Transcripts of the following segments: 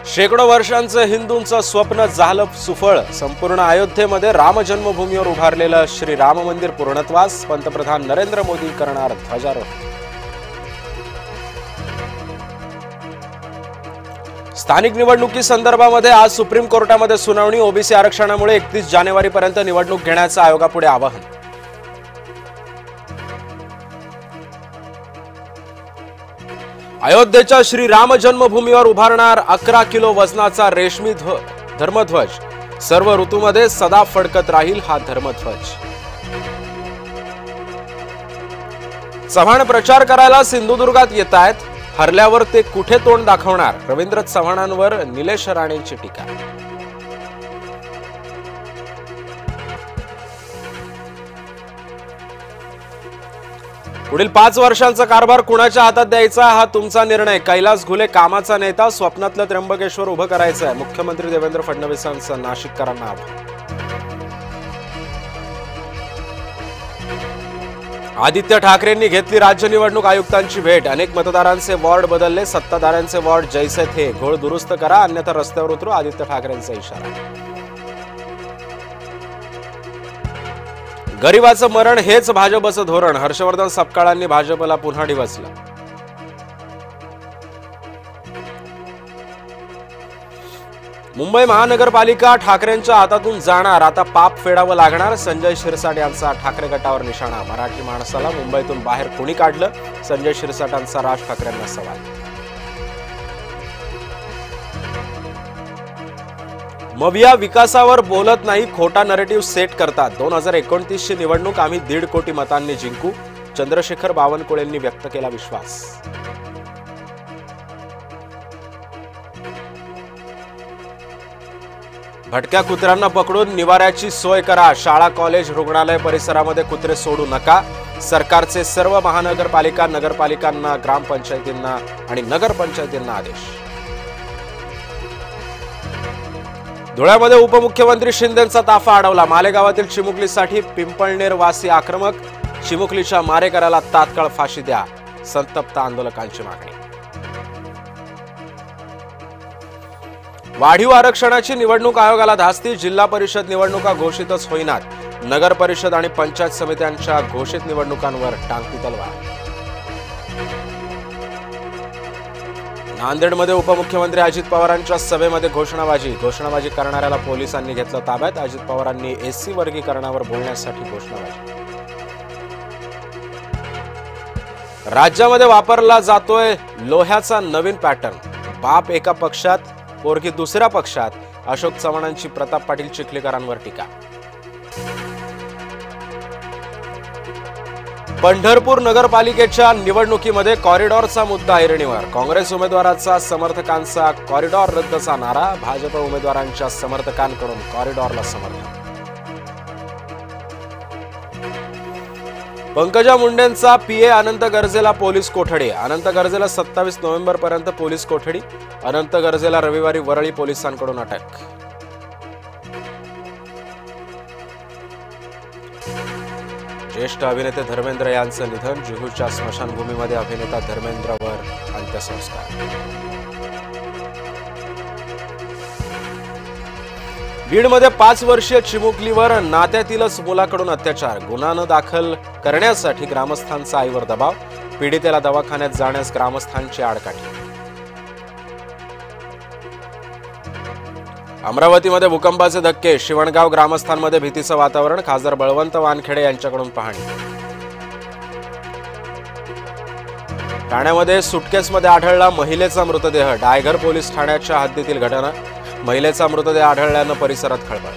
शेकडो वर्षांचं हिंदूंचं स्वप्न झालं सुफळ। संपूर्ण अयोध्येमध्ये राम जन्मभूमीवर उभारलेलं श्री राम मंदिर पूर्णत्वास। पंतप्रधान नरेंद्र मोदी करणार ध्वजारोहण। स्थानिक निवडणुकी संदर्भामध्ये आज सुप्रीम कोर्टामध्ये सुनावणी। ओबीसी आरक्षणामुळे 31 जानेवारीपर्यंत निवडणूक घेण्याचं आयोगापुढे आवाहन। अयोध्येच्या श्री राम जन्मभूमीवर उभारणार 11 किलो वजनाचा रेशमी धर्मध्वज। सर्व ऋतूमध्ये सदा फडकत राहील हा धर्मध्वज। चव्हाण प्रचार करायला सिंधुदुर्गात येतायत। हरल्यावर ते कुठे तोंड दाखवणार? रवींद्र चव्हाणांवर निलेश राणेंची टीका। पुढील 5 वर्षांचा कारभार कुणाच्या हातात द्यायचा हा तुमचा निर्णय। कैलास घुले कामाचा नेता, स्वप्नातलं त्र्यंबकेश्वर उभं करायचं आहे। मुख्यमंत्री देवेंद्र फडणवीसांचं नाशिककरांना आव्हान। आदित्य ठाकरेंनी घेतली राज्य निवडणूक आयुक्तांची भेट। अनेक मतदारांचे वॉर्ड बदलले, सत्ताधाऱ्यांचे वॉर्ड जैसे थे। घोळ दुरुस्त करा अन्यथा रस्त्यावर उतरू, आदित्य ठाकरेंचा इशारा। गरिबाचं मरण हेच भाजपचं धोरण, हर्षवर्धन सपकाळांनी भाजपला पुन्हा डिवचलं। मुंबई महानगरपालिका ठाकरेंच्या हातातून जाणार, आता पाप फेडावं लागणार। संजय शिरसाट यांचा ठाकरे गटावर निशाणा। मराठी माणसाला मुंबईतून बाहेर कोणी काढलं? संजय शिरसाटांचा राज ठाकरेंना सवाल। मविया विकासावर बोलत नाही, खोटा नरेटिव्ह सेट करतात। 2029 ची निवडणूक आम्ही 1.5 कोटी मतांनी जिंकू, चंद्रशेखर बावनकुळेंनी व्यक्त केला विश्वास। भटक्या कुत्र्यांना पकडून निवाऱ्याची सोय करा। शाळा कॉलेज रुग्णालय परिसरामध्ये कुत्रे सोडू नका। सरकारचे सर्व महानगरपालिका नगरपालिकांना ग्रामपंचायतींना आणि नगरपंचायतींना आदेश। धुळ्यामध्ये उपमुख्यमंत्री शिंदेंचा ताफा अडवला। मालेगावातील चिमुकलीसाठी पिंपळनेर वासी आक्रमक। चिमुकलीच्या मारेकऱ्याला तात्काळ फाशी द्या, संतप्त आंदोलकांची मागणी। वाढीव आरक्षणाची निवडणूक आयोगाला धास्ती। जिल्हा परिषद निवडणुका घोषितच होईनात। नगर परिषद आणि पंचायत समित्यांच्या घोषित निवडणुकांवर टांगती तलवार। नांदेडमध्ये उपमुख्यमंत्री अजित पवारांच्या सभेमध्ये घोषणाबाजी करणाऱ्याला पोलिसांनी घेतलं ताब्यात। अजित पवारांनी एससी वर्गीकरणावर बोलण्यासाठी घोषणाबाजी। राज्यामध्ये वापरला जातोय लोह्याचा नवीन पॅटर्न। बाप एका पक्षात, पोरगी दुसऱ्या पक्षात। अशोक चव्हाणांची प्रताप पाटील चिखलीकरांवर टीका। पंढरपूर नगरपालिकेच्या निवडणुकीमध्ये कॉरिडॉरचा मुद्दा ऐरणीवर। काँग्रेस उमेदवाराचा समर्थकांचा कॉरिडॉर रद्दचा नारा। भाजप उमेदवारांच्या समर्थकांकडून कॉरिडॉरला समर्थन। पंकजा मुंडेंचा पीए अनंत गर्जेला पोलीस कोठडी। अनंत गर्जेला 27 नोव्हेंबरपर्यंत पोलीस कोठडी। अनंत गर्जेला रविवारी वरळी पोलिसांकडून अटक। ज्येष्ठ अभिनेते धर्मेंद्र यांचं निधन। जुहूच्या स्मशानभूमीमध्ये अभिनेता धर्मेंद्रवर अंत्यसंस्कार। बीडमध्ये 5 वर्षीय चिमुकलीवर नात्यातीलच मुलाकडून अत्याचार। गुन्हा न दाखल करण्यासाठी ग्रामस्थांचा आईवर दबाव। पीडितेला दवाखान्यात जाण्यास ग्रामस्थांची आडकाठी। अमरावतीमध्ये भूकंपाचे धक्के। शिवणगाव ग्रामस्थांमध्ये भीतीचं वातावरण। खासदार बळवंत वानखेडे यांच्याकडून पाहणी। ठाण्यामध्ये सुटकेसमध्ये आढळला महिलेचा मृतदेह। डायघर पोलीस ठाण्याच्या हद्दीतील घटना। महिलेचा मृतदेह आढळल्यानं परिसरात खळबळ।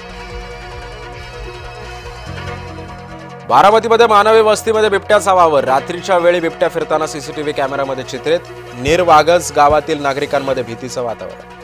बारामतीमध्ये मानवी वस्तीमध्ये बिबट्याचा वावर। रात्रीच्या वेळी बिबट्या फिरताना सीसीटीव्ही कॅमेऱ्यामध्ये चित्रित। निर्वागज गावातील नागरिकांमध्ये भीतीचं वातावरण।